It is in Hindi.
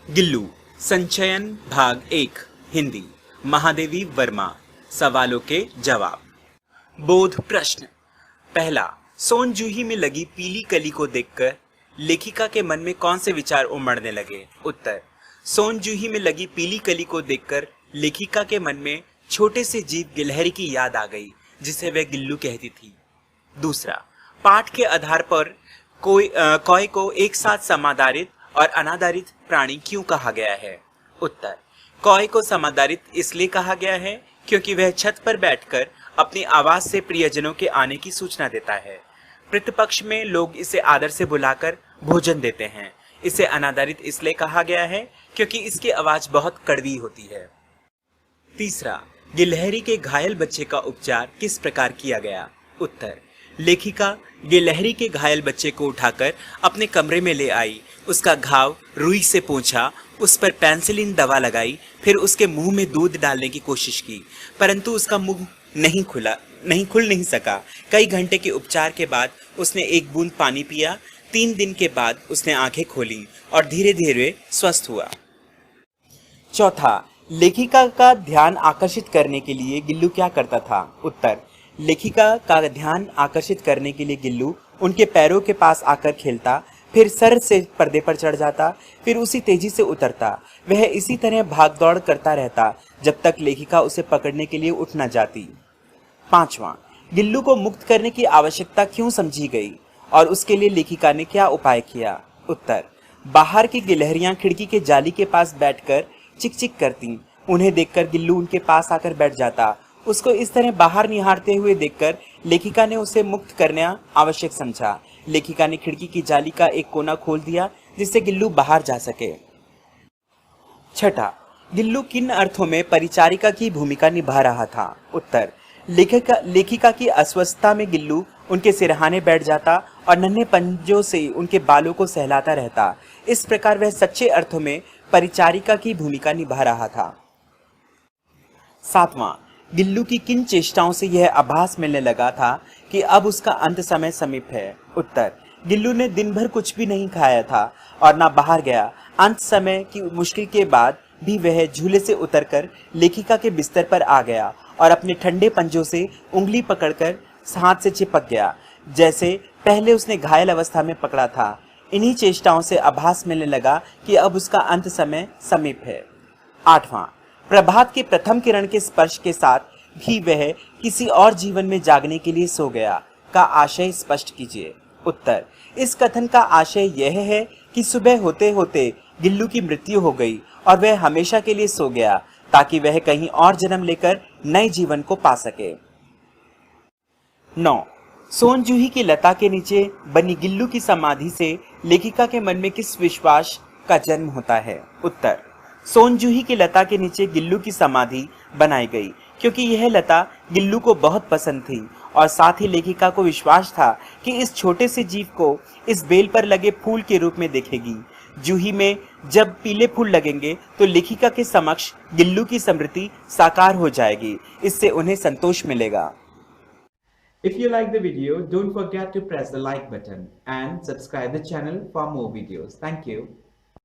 गिल्लू संचयन भाग 1 हिंदी महादेवी वर्मा। सवालों के जवाब। बोध प्रश्न। पहला, सोन जूही में लगी पीली कली को देखकर लेखिका के मन में कौन से विचार उमड़ने लगे? उत्तर, सोन जूही में लगी पीली कली को देखकर लेखिका के मन में छोटे से जीव गिलहरी की याद आ गई जिसे वह गिल्लू कहती थी। दूसरा, पाठ के आधार पर कौए को एक साथ समाधारित और अनाधारित प्राणी क्यों कहा गया है? उत्तर, कौए को समाधारित इसलिए कहा गया है क्योंकि वह छत पर बैठकर अपनी आवाज से प्रियजनों के आने की सूचना देता है। प्रतिपक्ष में लोग इसे आदर से बुलाकर भोजन देते हैं। इसे अनाधारित इसलिए कहा गया है क्योंकि इसकी आवाज बहुत कड़वी होती है। तीसरा, गिलहरी के घायल बच्चे का उपचार किस प्रकार किया गया? उत्तर, लेखिका गिलहरी के घायल बच्चे को उठाकर अपने कमरे में ले आई, उसका घाव रुई से पोंछा, उस पर पेंसिलिन दवा लगाई, फिर उसके मुंह में दूध डालने की कोशिश की, परंतु उसका मुंह खुल नहीं सका। कई घंटे के उपचार के बाद उसने एक बूंद पानी पिया। 3 दिन के बाद उसने आंखें खोली और धीरे धीरे स्वस्थ हुआ। चौथा, लेखिका का ध्यान आकर्षित करने के लिए गिल्लू क्या करता था? उत्तर, लेखिका का ध्यान आकर्षित करने के लिए गिल्लू उनके पैरों के पास आकर खेलता, फिर सर से पर्दे पर चढ़ जाता, फिर उसी तेजी से उतरता। वह इसी तरह भाग दौड़ करता रहता जब तक लेखिका उसे पकड़ने के लिए उठ न जाती। पांचवा, गिल्लू को मुक्त करने की आवश्यकता क्यों समझी गई और उसके लिए लेखिका ने क्या उपाय किया? उत्तर, बाहर की गिलहरियां खिड़की के जाली के पास बैठकर चिक चिक करती। उन्हें देखकर गिल्लू उनके पास आकर बैठ जाता। उसको इस तरह बाहर निहारते हुए देखकर लेखिका ने उसे मुक्त करना आवश्यक समझा। लेखिका ने खिड़की की जाली का एक कोना खोल दिया जिससे गिल्लू बाहर जा सके। छठा, गिल्लू किन अर्थों में परिचारिका की भूमिका निभा रहा था? उत्तर, लेखिका की अस्वस्थता में गिल्लू उनके सिरहाने बैठ जाता और नन्हे पंजों से उनके बालों को सहलाता रहता। इस प्रकार वह सच्चे अर्थों में परिचारिका की भूमिका निभा रहा था। सातवां, गिल्लू की किन चेष्टाओं से यह आभास मिलने लगा था कि अब उसका अंत समय समीप है? उत्तर, गिल्लू ने दिन भर कुछ भी नहीं खाया था और ना बाहर गया। अंत समय की मुश्किल के बाद भी वह झूले से उतरकर लेखिका के बिस्तर पर आ गया और अपने ठंडे पंजों से उंगली पकड़कर हाथ से चिपक गया, जैसे पहले उसने घायल अवस्था में पकड़ा था। इन्हीं चेष्टाओं से आभास मिलने लगा कि अब उसका अंत समय समीप है। आठवां, प्रभात के प्रथम किरण के स्पर्श के साथ भी वह किसी और जीवन में जागने के लिए सो गया का आशय स्पष्ट कीजिए। उत्तर, इस कथन का आशय यह है कि सुबह होते होते गिल्लू की मृत्यु हो गई और वह हमेशा के लिए सो गया ताकि वह कहीं और जन्म लेकर नए जीवन को पा सके। 9. सोन जूही की लता के नीचे बनी गिल्लू की समाधि से लेखिका के मन में किस विश्वास का जन्म होता है? उत्तर, सोन जूही की लता के नीचे गिल्लू की समाधि बनाई गई क्योंकि यह लता गिल्लू को बहुत पसंद थी और साथ ही लेखिका को विश्वास था कि इस छोटे से जीव को इस बेल पर लगे फूल के रूप में देखेगी। जूही में जब पीले फूल लगेंगे तो लेखिका के समक्ष गिल्लू की स्मृति साकार हो जाएगी। इससे उन्हें संतोष मिलेगा। If you like the video, don't forget to press the like button and subscribe the channel for more videos. Thank you.